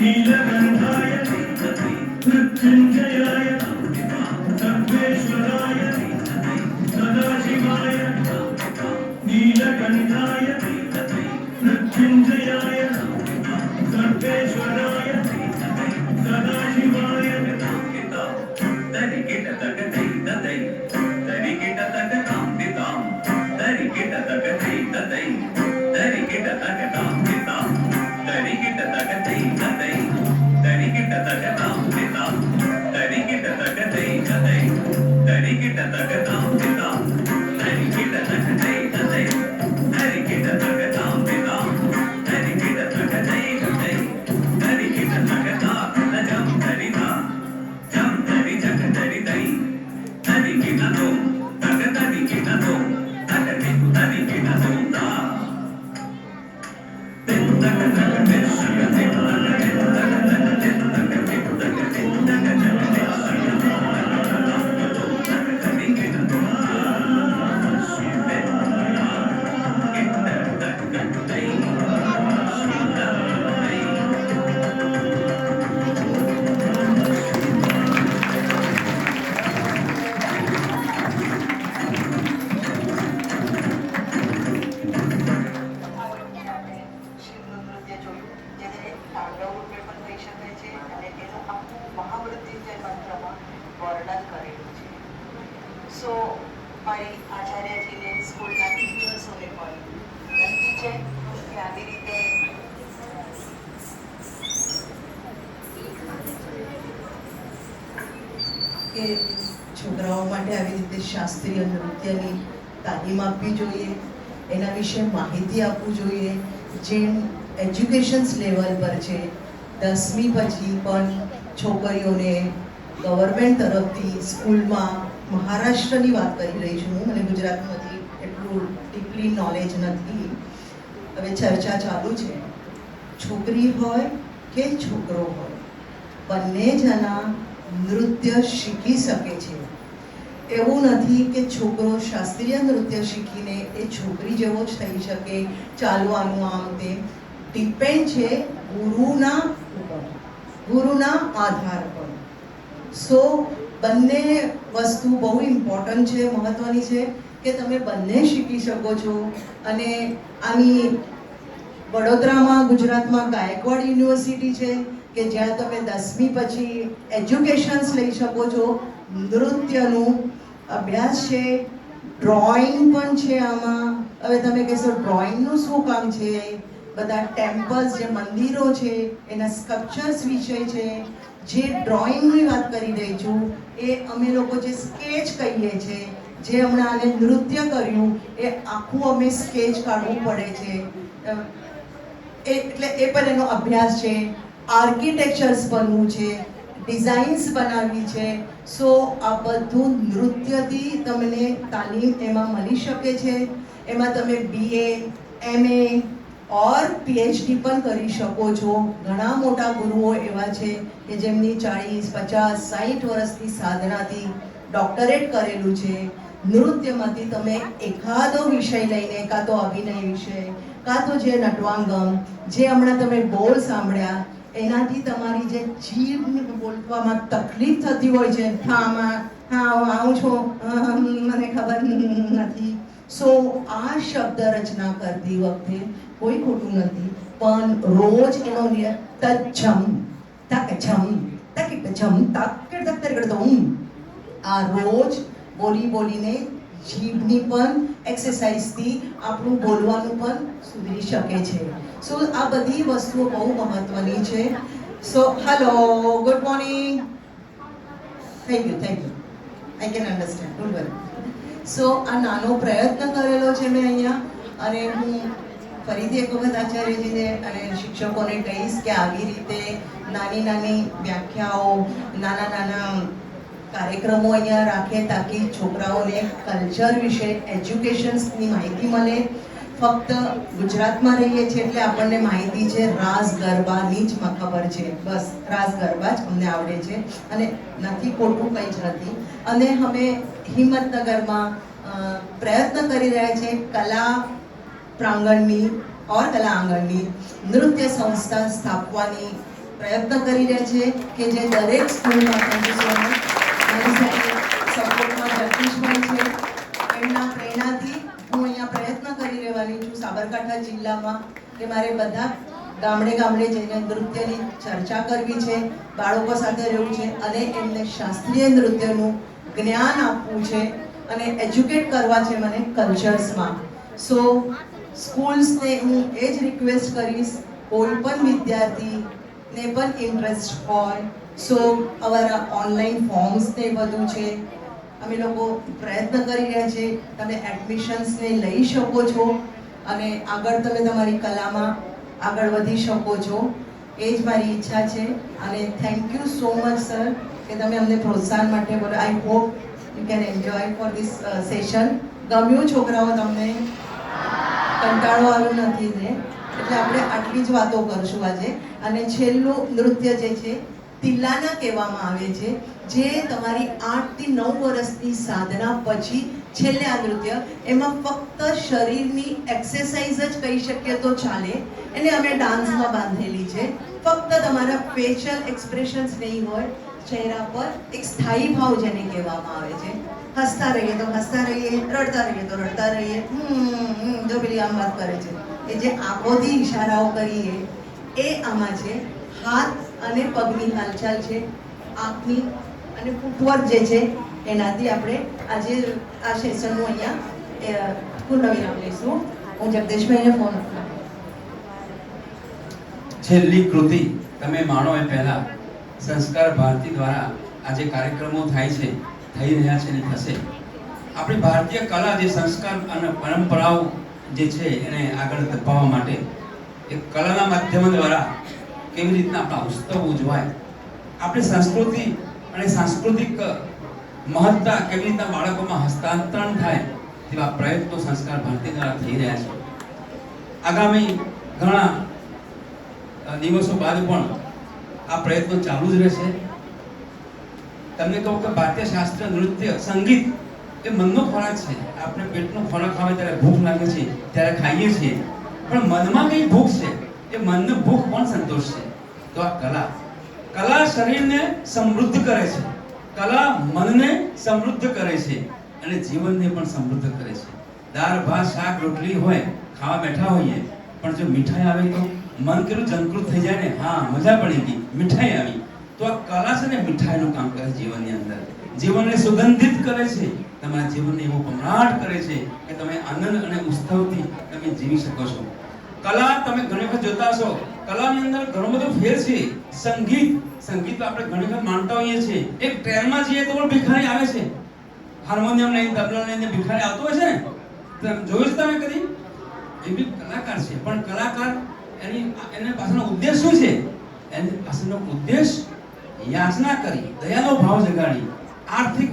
S6: नीलकण्ठाय मृत्युञ्जयाय सर्वेश्वराय सदाशिवाय नीलकण्ठाय मृत्युञ्जयाय सर्वेश्वराय सदाशिवाय
S2: વર્ણન કરેલું છે. સો મારી આચાર્યજીને સ્કૂલના ટીચર્સોને પણ વિનંતી છે કે આવી રીતે કે છોકરાઓ માટે આવી રીતે શાસ્ત્રીય નૃત્યની તાલીમ આપવી જોઈએ, એના વિશે માહિતી આપવું જોઈએ. જેમ એજ્યુકેશન્સ લેવલ પર છે, 10મી પછી પણ છોકરીઓને ગવર્મેન્ટ તરફથી સ્કૂલમાં, મહારાષ્ટ્રની વાત કરી રહી છું હું, મને ગુજરાતમાંથી એટલું ડીપલી નોલેજ નથી, હવે ચર્ચા ચાલુ છે. છોકરી હોય કે છોકરો હોય, બંને જણા નૃત્ય શીખી શકે છે. એવું નથી કે છોકરો શાસ્ત્રીય નૃત્ય શીખીને એ છોકરી જેવો જ થઈ શકે, ચાલવાનું આમ તે. ડિપેન્ડ છે ગુરુના ઉપર, ગુરુના આધાર પર. સો બંને વસ્તુ બહુ ઇમ્પોર્ટન્ટ છે, મહત્વની છે કે તમે બંને શીખી શકો છો. અને આની વડોદરામાં, ગુજરાતમાં ગાયકવાડ યુનિવર્સિટી છે કે જ્યાં તમે 10મી પછી એજ્યુકેશન્સ લઈ શકો છો. નૃત્યનું અભ્યાસ છે, ડ્રોઈંગ પણ છે આમાં. હવે તમે કહેશો ડ્રોઈંગનું શું કામ છે? બધા ટેમ્પલ્સ, જે મંદિરો છે એના સ્કલ્પચર્સ વિષય છે. જે ડ્રોઈંગની વાત કરી રહી છું એ અમે લોકો જે સ્કેચ કહીએ છીએ, જે હમણાં આને નૃત્ય કર્યું એ આખું અમે સ્કેચ કાઢવું પડે છે. એટલે એ પણ એનો અભ્યાસ છે. આર્કિટેક્ચર્સ બનવું છે, ડિઝાઇન્સ બનાવવી છે. સો આ બધું નૃત્યથી તમને તાલીમ એમાં મળી શકે છે. એમાં તમે BA, MA ઓર PhD પણ કરી શકો છો. ઘણા મોટા ગુરુઓ એવા છે કે જેમની 40, 50, 60 વર્ષની સાધનાથી ડોક્ટરેટ કરેલું છે. નૃત્યમાંથી તમે એકાદો વિષય લઈને, કાં તો અભિનય વિષય, કાં તો જે નટવાંગમ, જે હમણાં તમે બોલ સાંભળ્યા, એનાથી તમારી જે જીભને બોલવામાં તકલીફ થતી હોય છે, આવું છું, મને ખબર નથી. સો આ શબ્દ રચના કરતી વખતે કોઈ ખોટું નથી, પણ રોજ એનો તચ્છમ તકછમ તકિટછમ તકડતકડતમ આ રોજ બોલી બોલીને જીભની પણ એક્સરસાઇઝથી આપણું બોલવાનું પણ સુધરી શકે છે. સો આ બધી વસ્તુઓ બહુ મહત્વની છે. So hello, good morning. Thank you I can understand, don't worry. So આ નાનો પ્રયત્ન કરેલો છે મેં અહીંયા, અને હું ફરીથી એક વખત આચાર્યજીને અને શિક્ષકોને કહીશ કે આવી રીતે નાની નાની વ્યાખ્યાઓ, નાના નાના કાર્યક્રમો અહીંયા રાખે, તાકી છોકરાઓને કલ્ચર વિશે, એજ્યુકેશન્સની માહિતી મળે. ફક્ત ગુજરાતમાં રહીએ છીએ એટલે આપણને માહિતી છે રાસ ગરબાની જ ખબર છે, બસ રાસ ગરબા જ અમને આવડે છે, અને નથી, ખોટું કંઈ જ નથી. અને અમે હિંમતનગરમાં પ્રયત્ન કરી રહ્યા છે કલા પ્રાંગણની ઓર કલા આંગણની નૃત્ય સંસ્થા સ્થાપવાની. પ્રયત્ન કરી રહ્યા છે કે જે દરેક સ્કૂલમાં મારી સાથે સપોર્ટમાં જગદીશભાઈ છે, એમના પ્રેરણાથી હું અહીંયા પ્રયત્ન કરી રહેવાની છું સાબરકાંઠા જિલ્લામાં કે મારે બધા ગામડે ગામડે જઈને નૃત્યની ચર્ચા કરવી છે, બાળકો સાથે રહેવું છે અને એમને શાસ્ત્રીય નૃત્યનું જ્ઞાન આપવું છે અને એજ્યુકેટ કરવા છે મને કલ્ચર્સમાં. સો સ્કૂલ્સને હું એ જ રિક્વેસ્ટ કરીશ, કોઈ પણ વિદ્યાર્થીને પણ ઇન્ટરેસ્ટ હોય સો અમારા ઓનલાઈન ફોર્મ્સ ને બધું છે, અમે લોકો પ્રયત્ન કરી રહ્યા છે, તમે એડમિશન્સને લઈ શકો છો અને આગળ તમે તમારી કલામાં આગળ વધી શકો છો. એ જ મારી ઈચ્છા છે અને thank you so much sir કે તમે અમને પ્રોત્સાહન માટે બોલો. I hope you can enjoy for this session. ગમ્યું છોકરાઓ તમને? કંટાળો આવ્યો નથી ને? એટલે આપણે આટલી જ વાતો કરશું આજે. અને છેલ્લું નૃત્ય જે છે તિલ્લાના કહેવામાં આવે છે, જે તમારી 8 થી 9 વર્ષની સાધના પછી છેલ્લે આ નૃત્ય, એમાં ફક્ત શરીરની એક્સરસાઇઝ જ કહી શકીએ તો ચાલે, એને અમે ડાન્સમાં બાંધેલી છે. ફક્ત તમારા ફેશિયલ એક્સપ્રેશન્સ નહીં હોય, ચહેરા પર એક સ્થાયી ભાવ જેને કહેવામાં આવે છે. હસતા રહીએ તો હસતા રહીએ, રડતા રહીએ તો રડતા રહીએ. જો પેલી આમ વાત કરે છે એ જે આંખોથી ઈશારાઓ કરીએ એ આમાં છે. હાથ અને પગની હાલચાલ છે, આંખની અને ફૂટવર્ક જે છે એનાથી આપણે આજે આ સેશનનું અહીંયા પૂર્ણવિરામ લઈશું. હું જગદીશભાઈને ફોન કરું.
S1: છેલ્લી કૃતિ તમે માણો એ પહેલા સંસ્કાર ભારતી દ્વારા આ જે કાર્યક્રમો થાય છે, થઈ રહ્યા છે ને થશે, આપણી ભારતીય કલા જે સંસ્કાર અને પરંપરાઓ જે છે એને આગળ ધપાવવા માટે એક કલાના માધ્યમ દ્વારા કેવી રીતના આપણા ઉત્સવ ઉજવાય, આપણી સંસ્કૃતિ અને સાંસ્કૃતિક મહત્તા કેવી રીતના બાળકોમાં હસ્તાંતરણ થાય, તેવા પ્રયત્નો સંસ્કાર ભારતી દ્વારા થઈ રહ્યા છે. આગામી ઘણા દિવસો બાદ પણ આ પ્રયત્નો ચાલુ જ રહેશે. તમને કહું કે ભારતીય શાસ્ત્રીય નૃત્ય સંગીત એ મનનો ખોરાક છે. આપણે પેટનો ખોરાક ખાવે ત્યારે ભૂખ લાગે છે ત્યારે ખાઈએ છીએ, પણ મનમાં કઈ ભૂખ છે, એ મનને ભૂખ પણ સંતોષ છે. તો આ કલા શરીરને સમૃદ્ધ કરે છે, કલા મનને સમૃદ્ધ કરે છે અને જીવનને પણ સમૃદ્ધ કરે છે. દાળ ભાત શાક રોટલી હોય, ખાવા બેઠા હોઈએ, પણ જો મીઠાઈ આવે તો મન કેટલું જંકૃત થઈ જાય ને, હા મજા પડી ગઈ, મીઠાઈ આવી. તો આ કલા છે ને મીઠાઈનું કામ કરે જીવનની અંદર, જીવનને સુગંધિત કરે છે, તમારા જીવનને એવો પમરાટ કરે છે કે તમે આનંદ અને ઉત્સવથી તમે જીવી શકો છો. કલા તમે ઘણી વખત જોતા હશો, કલાની અંદર ઘણો બધો ફેર છે. સંગીત આપણે ઘણી વખત માનતા હોઈએ છીએ, એક ટ્રેનમાં જઈએ તો પણ ભિખારી આવે છે, હાર્મોનિયમ લઈને તબલા લઈને ભિખારી આવતો હોય છે ને, જોયું છે તમે કદી? એ બી કલાકાર છે, પણ કલાકાર એની પાછળનો ઉદ્દેશ શું છે? એની પાછળનો ઉદ્દેશ યાચના કરી, દયાનો ભાવ જગાડી, આર્થિક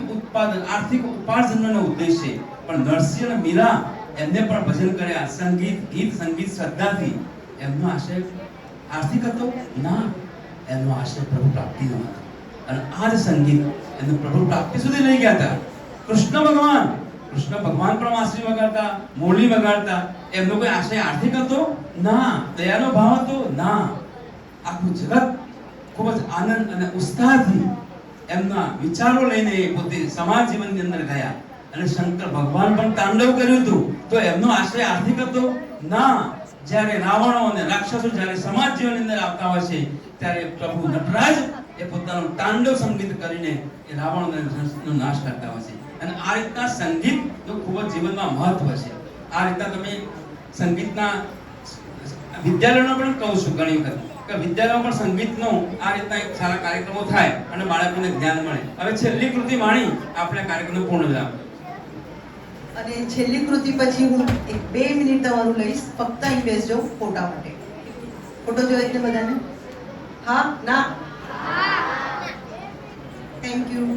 S1: ઉપાર્જનનો ઉદ્દેશ છે. પણ નરસિંહ અને મીરા એમને પણ ભજન કર્યા, ગીત સંગીત શ્રદ્ધાથી. એમનો આશય આર્થિક હતો ના, એમનો આશય પ્રભુ પ્રાપ્તિનો હતો. અને આ જ સંગીત એમને પ્રભુ પ્રાપ્તિ સુધી લઈ ગયા હતા. કૃષ્ણ ભગવાન પણ વાંસળી વગાડતા, મોરલી વગાડતા. એમનો કોઈ આશય આર્થિક હતો ના, દયાનો ભાવ હતો ના. આખું જગત ખૂબ જ આનંદ અને ઉત્સાહથી એમના વિચારો લઈને પોતે સમાજ જીવનની અંદર ગયા. અને શંકર ભગવાન પણ તાંડવ કર્યું હતું, તો એમનો આશય આર્થિક હતો ના. જ્યારે રાવણો અને રાક્ષસો જ્યારે સમાજ જીવનની અંદર આવતા હોય છે, ત્યારે પ્રભુ નટરાજ એ પોતાનું તાંડવ સંગીત કરીને એ રાવણનો નાશ કરતા હોય છે. અને આ રીતના સંગીતનું ખૂબ જ જીવનમાં મહત્વ છે. આ રીતના તમે સંગીતના વિદ્યાલયોમાં પણ કહું છું ઘણી વખત કે વિદ્યાલયોમાં પણ સંગીતનો આ રીતના એક સારા કાર્યક્રમો થાય અને બાળકોને જ્ઞાન મળે. હવે છેલ્લી કૃતિ માણી આપણે કાર્યક્રમનો પૂર્ણ વિરામ.
S2: અને છેલ્લી કૃતિ પછી હું 2 મિનિટ તમારું લઈશ, ફક્ત અહીં બેસજો ફોટા માટે. ફોટો જોઈએ એટલે બધાને? હા ના? Thank you.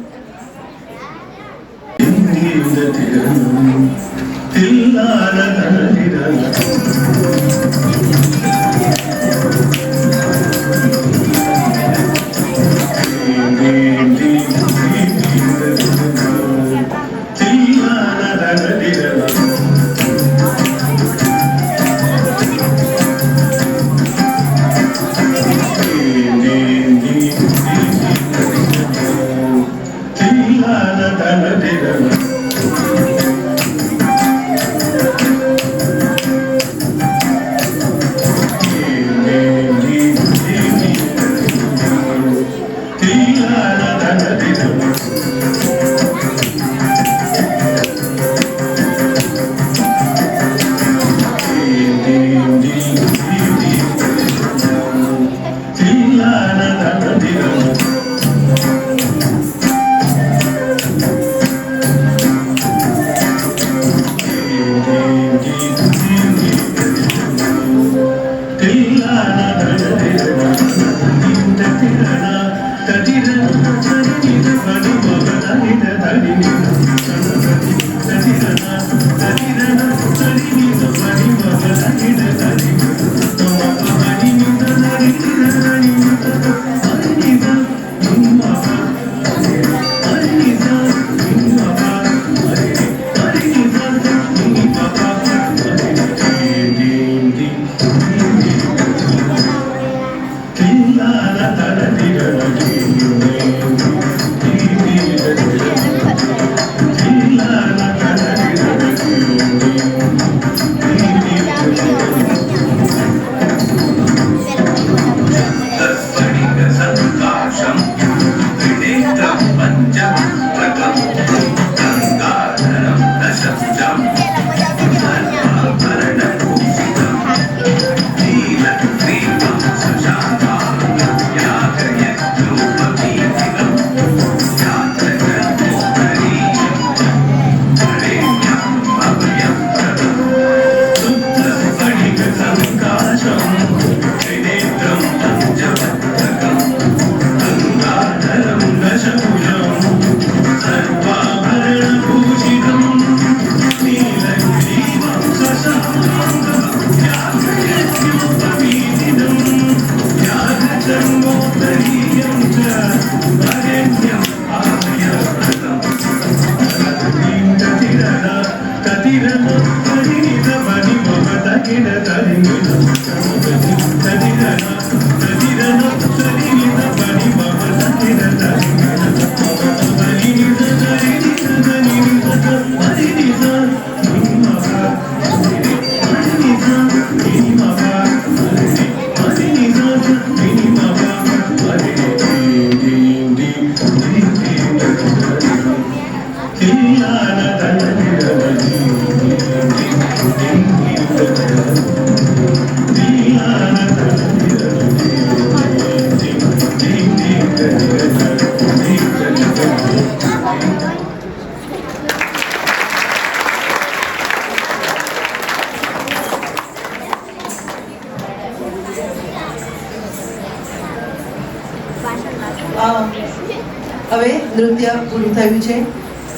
S2: હવે નૃત્ય પૂરું થયું છે.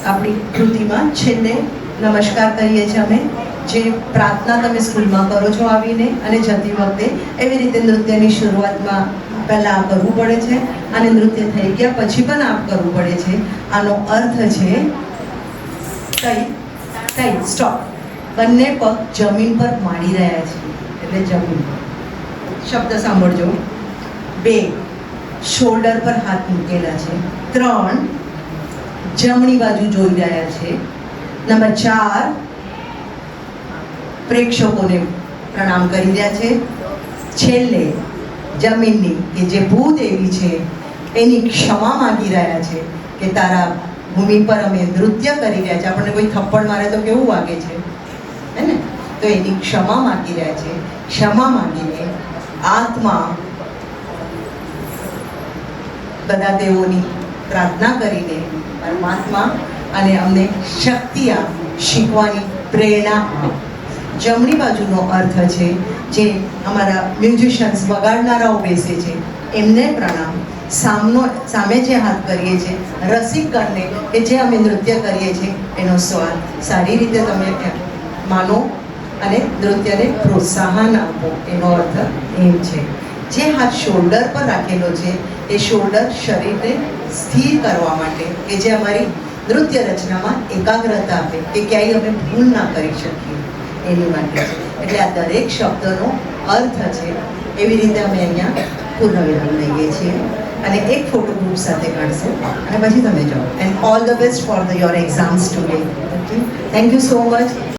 S2: આપણી કૃતિમાં છેલ્લે નમસ્કાર કરીએ છીએ અમે, જે પ્રાર્થના તમે સ્કૂલમાં કરો છો આવીને અને જતી વખતે, એવી રીતે નૃત્યની શરૂઆતમાં પહેલાં આ કરવું પડે છે અને નૃત્ય થઈ ગયા પછી પણ આ કરવું પડે છે. આનો અર્થ છે કઈ સ્ટોપ, બંને પગ જમીન પર માડી રહ્યા છે એટલે જમીન. શબ્દ સાંભળજો. 2 શોલ્ડર પર હાથ મૂકેલા છે. 3 જમણી બાજુ જોઈ રહ્યા છે. નંબર 4 પ્રેક્ષકોને પ્રણામ કરી રહ્યા છે. છેલ્લે જમીનની કે જે ભૂદેવી છે એની ક્ષમા માંગી રહ્યા છે કે તારા ભૂમિ પર અમે નૃત્ય કરી રહ્યા છે. આપણને કોઈ થપ્પડ મારે તો કેવું વાગે છે, હે ને? તો એની ક્ષમા માંગી રહ્યા છે. ક્ષમા માંગીને આત્મા બધા દેવોની પ્રાર્થના કરીને પરમાત્મા અને અમને શક્તિ આપ, શીખવાની પ્રેરણા આપ. જમણી બાજુનો અર્થ છે જે અમારા મ્યુઝિશિયન્સ વગાડનારાઓ બેસે છે એમને પ્રણામ. સામે જે હાથ કરીએ છીએ રસિકગણને કે જે અમે નૃત્ય કરીએ છીએ એનો સ્વાદ સારી રીતે તમે માનો અને નૃત્યને પ્રોત્સાહન આપો, એનો અર્થ એમ છે. જે હાથ શોલ્ડર પર રાખેલો છે એ શોલ્ડર શરીરને સ્થિર કરવા માટે, કે જે અમારી નૃત્ય રચનામાં એકાગ્રતા આપે, કે ક્યાંય અમે ભૂલ ના કરી શકીએ એની માટે છે. એટલે આ દરેક શબ્દનો અર્થ છે. એવી રીતે અમે અહીંયા પૂર્ણવિરામ લઈએ છીએ અને એક ફોટો ગ્રુપ સાથે કાઢશું અને પછી તમે જાઓ. And all the best for your exams today. Okay, thank you so much.